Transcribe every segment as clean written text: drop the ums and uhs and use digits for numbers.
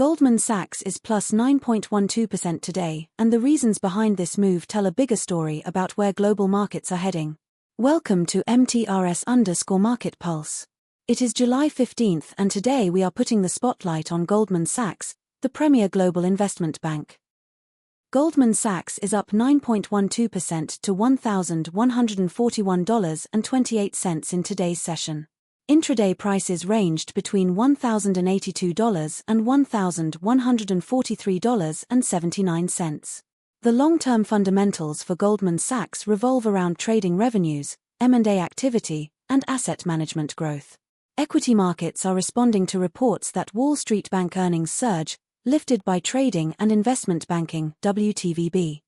Goldman Sachs is plus 9.12% today, and the reasons behind this move tell a bigger story about where global markets are heading. Welcome to MTRS_Market Pulse. It is July 15th, and today we are putting the spotlight on Goldman Sachs, the premier global investment bank. Goldman Sachs is up 9.12% to $1,141.28 in today's session. Intraday prices ranged between $1,082 and $1,143.79. The long-term fundamentals for Goldman Sachs revolve around trading revenues, M&A activity, and asset management growth. Equity markets are responding to reports that Wall Street bank earnings surge, lifted by trading and investment banking, WTVB.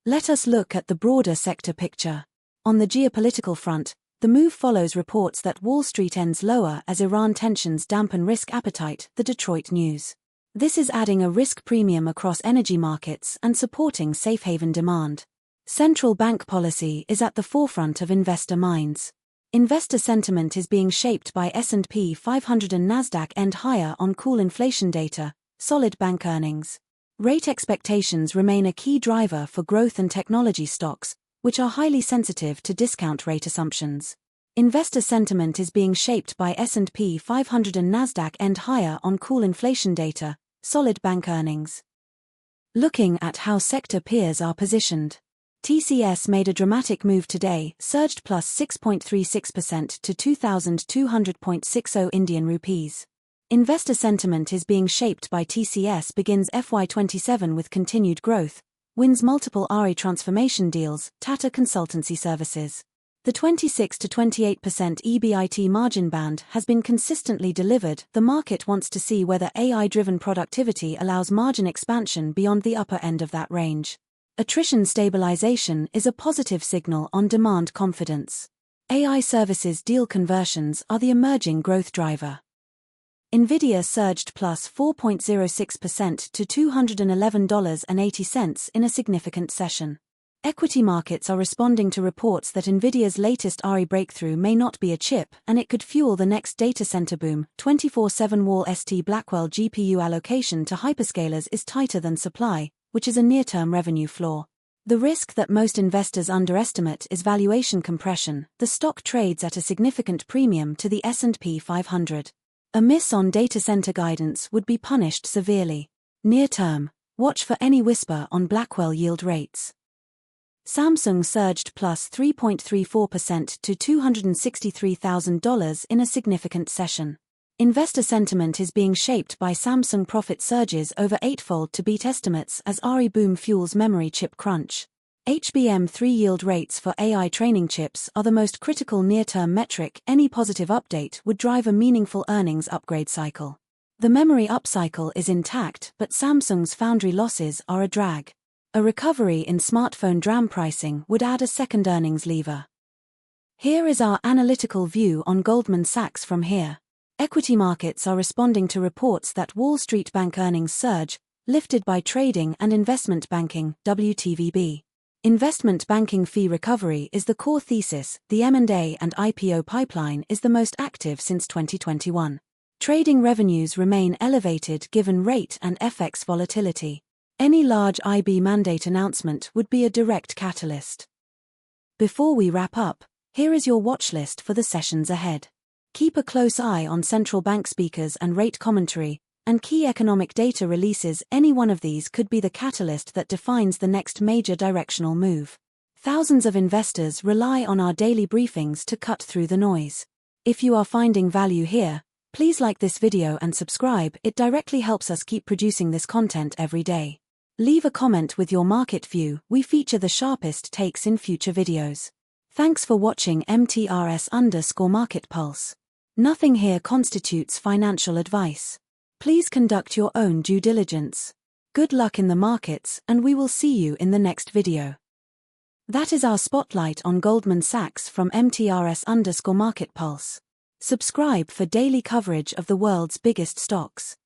Let us look at the broader sector picture. On the geopolitical front, the move follows reports that Wall Street ends lower as Iran tensions dampen risk appetite, the Detroit News. This is adding a risk premium across energy markets and supporting safe haven demand. Central bank policy is at the forefront of investor minds. Investor sentiment is being shaped by S&P 500 and NASDAQ end higher on cool inflation data, solid bank earnings. Rate expectations remain a key driver for growth and technology stocks, which are highly sensitive to discount rate assumptions. Investor sentiment is being shaped by S&P 500 and NASDAQ end higher on cool inflation data, solid bank earnings. Looking at how sector peers are positioned. TCS made a dramatic move today, surged plus 6.36% to 2,200.60 Indian rupees. Investor sentiment is being shaped by TCS begins FY27 with continued growth, wins multiple RE transformation deals, Tata Consultancy Services. The 26 to 28% EBIT margin band has been consistently delivered. The market wants to see whether AI-driven productivity allows margin expansion beyond the upper end of that range. Attrition stabilization is a positive signal on demand confidence. AI services deal conversions are the emerging growth driver. Nvidia surged plus 4.06% to $211.80 in a significant session. Equity markets are responding to reports that Nvidia's latest RE breakthrough may not be a chip and it could fuel the next data center boom. 24/7 Wall St. Blackwell GPU allocation to hyperscalers is tighter than supply, which is a near-term revenue floor. The risk that most investors underestimate is valuation compression. The stock trades at a significant premium to the S&P 500. A miss on data center guidance would be punished severely. Near term, watch for any whisper on Blackwell yield rates. Samsung surged plus 3.34% to $263,000 in a significant session. Investor sentiment is being shaped by Samsung profit surges over eightfold to beat estimates as RE boom fuels memory chip crunch. HBM3 yield rates for AI training chips are the most critical near-term metric. Any positive update would drive a meaningful earnings upgrade cycle. The memory upcycle is intact, but Samsung's foundry losses are a drag. A recovery in smartphone DRAM pricing would add a second earnings lever. Here is our analytical view on Goldman Sachs from here. Equity markets are responding to reports that Wall Street bank earnings surge, lifted by trading and investment banking, WTVB. Investment banking fee recovery is the core thesis. The M&A and IPO pipeline is the most active since 2021. Trading revenues remain elevated given rate and FX volatility. Any large IB mandate announcement would be a direct catalyst. Before we wrap up, here is your watch list for the sessions ahead. Keep a close eye on central bank speakers and rate commentary, and key economic data releases. Any one of these could be the catalyst that defines the next major directional move. Thousands of investors rely on our daily briefings to cut through the noise. If you are finding value here, please like this video and subscribe. It directly helps us keep producing this content every day. Leave a comment with your market view. We feature the sharpest takes in future videos. Thanks for watching MTRS_Market Pulse. Nothing here constitutes financial advice. Please conduct your own due diligence. Good luck in the markets, and we will see you in the next video. That is our spotlight on Goldman Sachs from MTRS_Market Pulse. Subscribe for daily coverage of the world's biggest stocks.